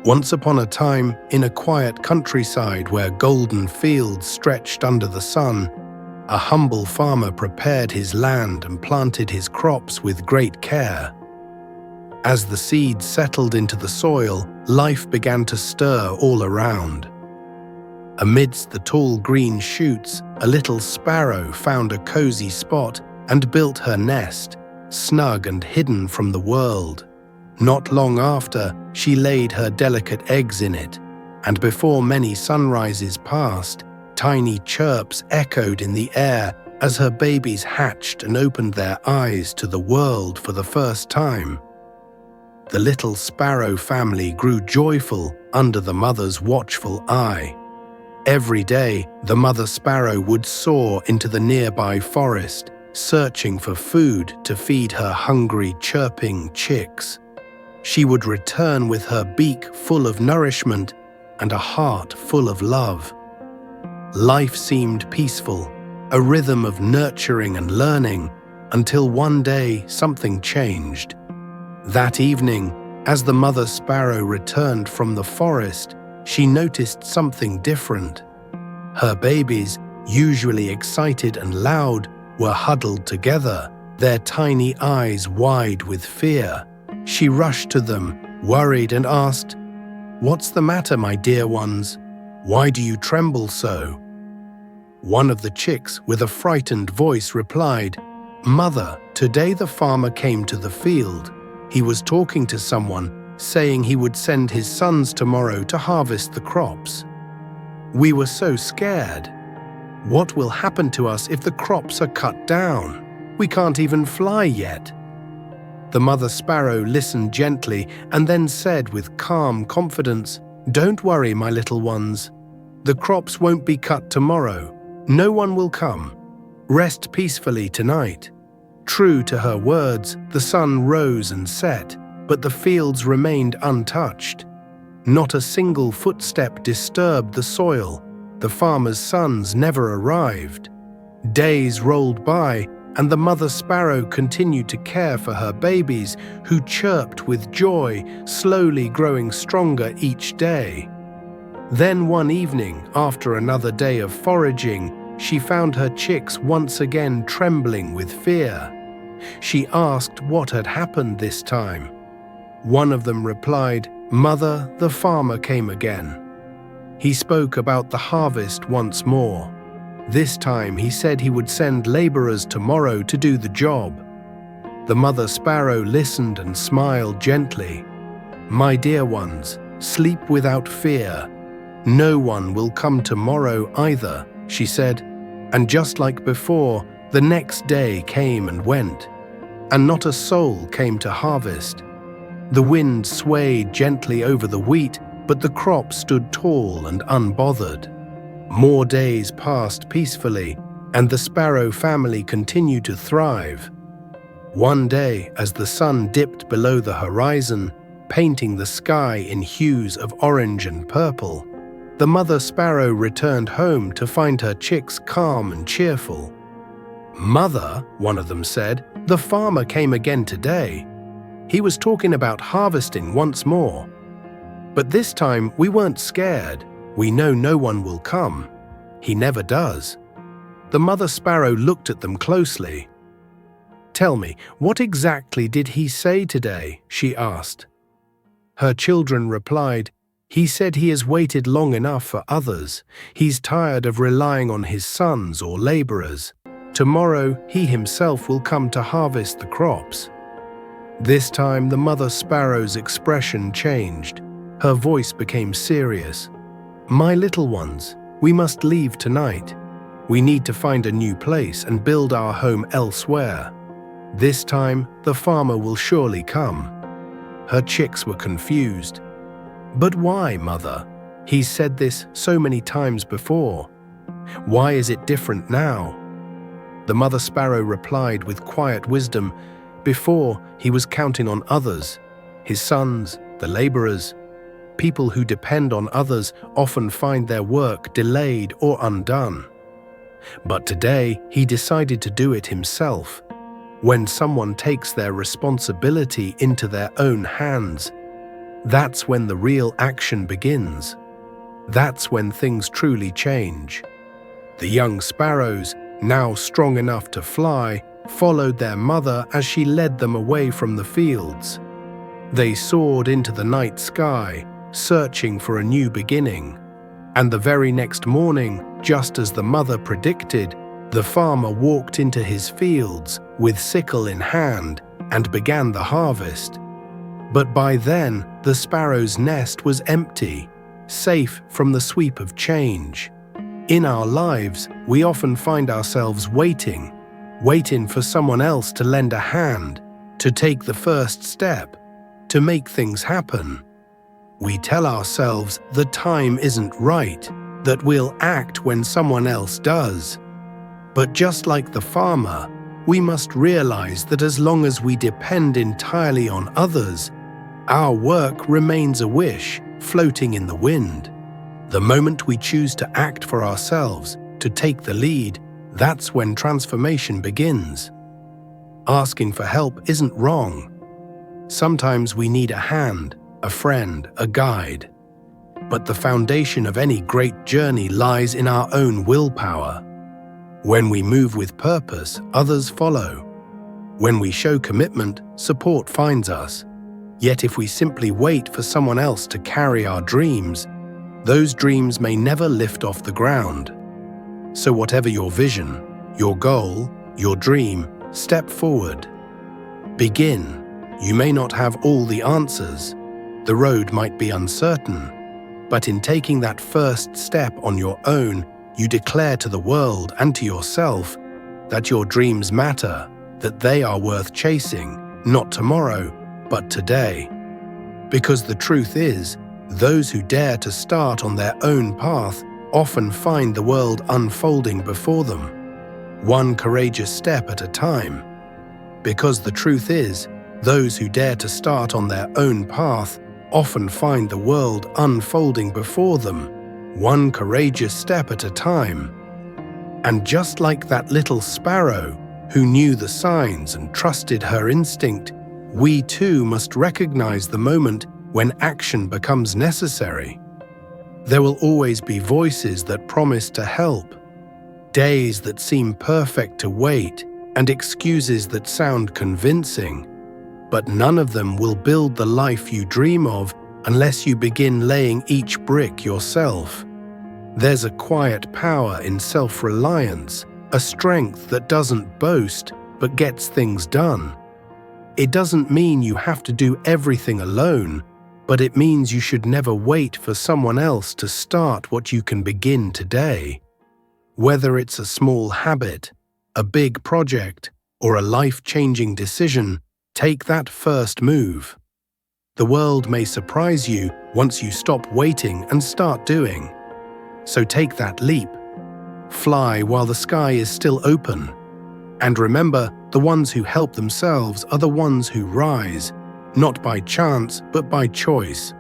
Once upon a time, in a quiet countryside where golden fields stretched under the sun, a humble farmer prepared his land and planted his crops with great care. As the seeds settled into the soil, life began to stir all around. Amidst the tall green shoots, a little sparrow found a cozy spot and built her nest, snug and hidden from the world. Not long after, she laid her delicate eggs in it, and before many sunrises passed, tiny chirps echoed in the air as her babies hatched and opened their eyes to the world for the first time. The little sparrow family grew joyful under the mother's watchful eye. Every day, the mother sparrow would soar into the nearby forest, searching for food to feed her hungry, chirping chicks. She would return with her beak full of nourishment and a heart full of love. Life seemed peaceful, a rhythm of nurturing and learning, until one day something changed. That evening, as the mother sparrow returned from the forest, she noticed something different. Her babies, usually excited and loud, were huddled together, their tiny eyes wide with fear. She rushed to them, worried, and asked, "What's the matter, my dear ones? Why do you tremble so?" One of the chicks, with a frightened voice, replied, "Mother, today the farmer came to the field. He was talking to someone, saying he would send his sons tomorrow to harvest the crops. We were so scared. What will happen to us if the crops are cut down? We can't even fly yet." The mother sparrow listened gently and then said with calm confidence, "Don't worry, my little ones. The crops won't be cut tomorrow. No one will come. Rest peacefully tonight." True to her words, the sun rose and set, but the fields remained untouched. Not a single footstep disturbed the soil. The farmer's sons never arrived. Days rolled by, and the mother sparrow continued to care for her babies, who chirped with joy, slowly growing stronger each day. Then one evening, after another day of foraging, she found her chicks once again trembling with fear. She asked what had happened this time. One of them replied, "Mother, the farmer came again. He spoke about the harvest once more. This time he said he would send laborers tomorrow to do the job." The mother sparrow listened and smiled gently. "My dear ones, sleep without fear. No one will come tomorrow either," she said. And just like before, the next day came and went, and not a soul came to harvest. The wind swayed gently over the wheat, but the crop stood tall and unbothered. More days passed peacefully, and the sparrow family continued to thrive. One day, as the sun dipped below the horizon, painting the sky in hues of orange and purple, the mother sparrow returned home to find her chicks calm and cheerful. "Mother," one of them said, "the farmer came again today. He was talking about harvesting once more. But this time we weren't scared. We know no one will come. He never does." The mother sparrow looked at them closely. "Tell me, what exactly did he say today?" she asked. Her children replied, "He said he has waited long enough for others. He's tired of relying on his sons or laborers. Tomorrow he himself will come to harvest the crops." This time the mother sparrow's expression changed. Her voice became serious. "My little ones, we must leave tonight. We need to find a new place and build our home elsewhere. This time the farmer will surely come." Her chicks were confused. "But why, mother? He's said this so many times before. Why is it different now?" The mother sparrow replied with quiet wisdom. Before, he was counting on others, his sons, the laborers. People who depend on others often find their work delayed or undone. But today, he decided to do it himself. When someone takes their responsibility into their own hands, That's when the real action begins. That's when things truly change. The young sparrows, now strong enough to fly, followed their mother as she led them away from the fields. They soared into the night sky, searching for a new beginning. And the very next morning, just as the mother predicted, the farmer walked into his fields with sickle in hand and began the harvest. But by then, the sparrow's nest was empty, safe from the sweep of change. In our lives, we often find ourselves waiting for someone else to lend a hand, to take the first step, to make things happen. We tell ourselves the time isn't right, that we'll act when someone else does. But just like the farmer, we must realize that as long as we depend entirely on others, our work remains a wish floating in the wind. The moment we choose to act for ourselves, to take the lead, that's when transformation begins. Asking for help isn't wrong. Sometimes we need a hand, a friend, a guide. But the foundation of any great journey lies in our own willpower. When we move with purpose, others follow. When we show commitment, support finds us. Yet if we simply wait for someone else to carry our dreams, those dreams may never lift off the ground. So whatever your vision, your goal, your dream, step forward. Begin. You may not have all the answers. The road might be uncertain. But in taking that first step on your own, you declare to the world and to yourself that your dreams matter, that they are worth chasing, not tomorrow, but today. Because the truth is, those who dare to start on their own path often find the world unfolding before them, one courageous step at a time. Because the truth is, those who dare to start on their own path often find the world unfolding before them, one courageous step at a time. And just like that little sparrow who knew the signs and trusted her instinct, we too must recognize the moment when action becomes necessary. There will always be voices that promise to help, days that seem perfect to wait, and excuses that sound convincing. But none of them will build the life you dream of unless you begin laying each brick yourself. There's a quiet power in self-reliance, a strength that doesn't boast but gets things done. It doesn't mean you have to do everything alone, but it means you should never wait for someone else to start what you can begin today. Whether it's a small habit, a big project, or a life-changing decision, take that first move. The world may surprise you once you stop waiting and start doing. So take that leap. Fly while the sky is still open. And remember, the ones who help themselves are the ones who rise, not by chance, but by choice.